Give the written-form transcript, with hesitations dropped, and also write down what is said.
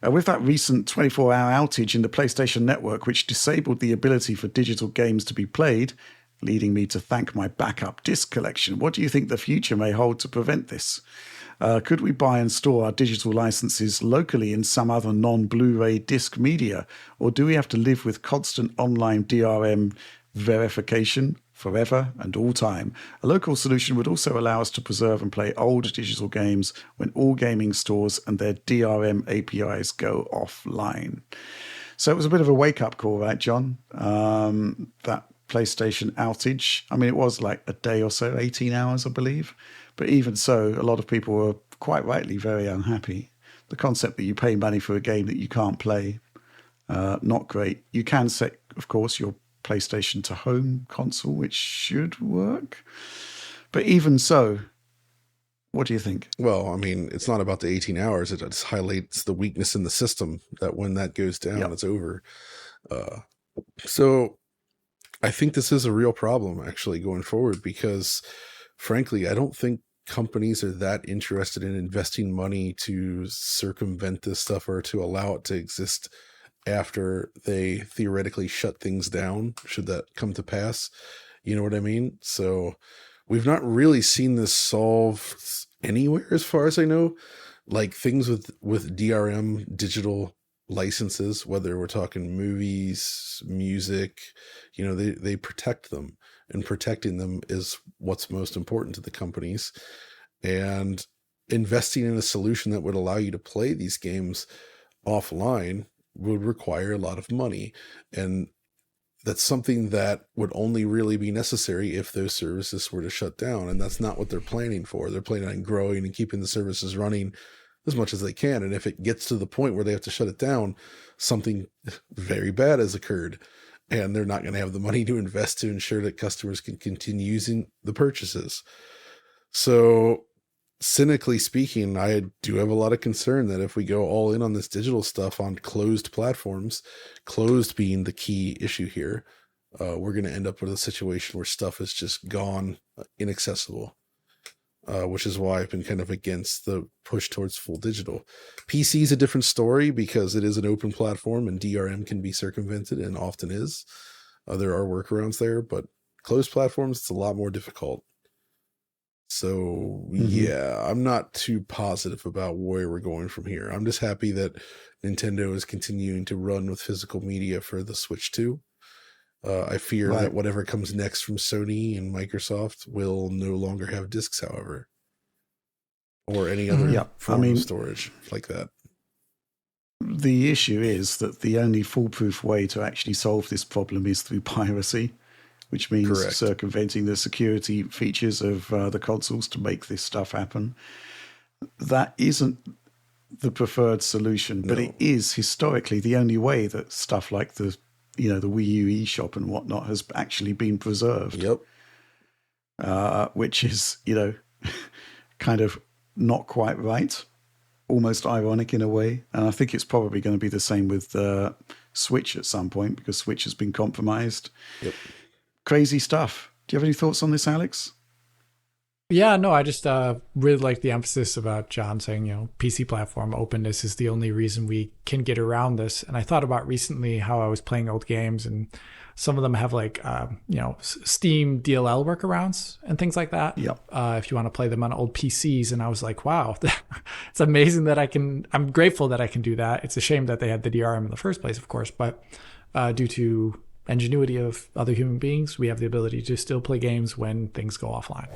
With that recent 24-hour outage in the PlayStation Network, which disabled the ability for digital games to be played, leading me to thank my backup disc collection, what do you think the future may hold to prevent this? Could we buy and store our digital licenses locally in some other non-Blu-ray disc media? Or do we have to live with constant online DRM verification forever and all time? A local solution would also allow us to preserve and play old digital games when all gaming stores and their DRM APIs go offline. So it was a bit of a wake-up call, right, John? That PlayStation outage. I mean, it was like a day or so, 18 hours, I believe. But even so, a lot of people were quite rightly very unhappy. The concept that you pay money for a game that you can't play, not great. You can set, of course, your PlayStation to home console, which should work. But even so, what do you think? Well, I mean, it's not about the 18 hours. It just highlights the weakness in the system that when that goes down, it's over. So I think this is a real problem actually going forward because frankly, I don't think companies are that interested in investing money to circumvent this stuff or to allow it to exist after they theoretically shut things down, should that come to pass. You know what I mean? So we've not really seen this solved anywhere as far as I know. Like things with DRM digital licenses, whether we're talking movies, music, they protect them, and protecting them is what's most important to the companies. And investing in a solution that would allow you to play these games offline would require a lot of money. And that's something that would only really be necessary if those services were to shut down. And that's not what they're planning for. They're planning on growing and keeping the services running as much as they can. And if it gets to the point where they have to shut it down, something very bad has occurred. And they're not going to have the money to invest to ensure that customers can continue using the purchases. So cynically speaking, I do have a lot of concern that if we go all in on this digital stuff on closed platforms, closed being the key issue here, we're going to end up with a situation where stuff is just gone, inaccessible, which is why I've been kind of against the push towards full digital. PC is a different story because it is an open platform and DRM can be circumvented and often is. There are workarounds there, but closed platforms, it's a lot more difficult. So yeah, I'm not too positive about where we're going from here. I'm just happy that Nintendo is continuing to run with physical media for the Switch 2. I fear that whatever comes next from Sony and Microsoft will no longer have discs, however, or any other form of storage like that. The issue is that the only foolproof way to actually solve this problem is through piracy, which means circumventing the security features of the consoles to make this stuff happen. That isn't the preferred solution, but it is historically the only way that stuff like the Wii U eShop and whatnot has actually been preserved. Which is, kind of not quite right, almost ironic in a way. And I think it's probably going to be the same with Switch at some point because Switch has been compromised. Crazy stuff. Do you have any thoughts on this, Alex? Yeah, no, I just really like the emphasis about John saying, PC platform openness is the only reason we can get around this. And I thought about recently how I was playing old games and some of them have like, Steam DLL workarounds and things like that. If you want to play them on old PCs. And I was like, wow, it's amazing that I'm grateful that I can do that. It's a shame that they had the DRM in the first place, of course, but due to ingenuity of other human beings, we have the ability to still play games when things go offline.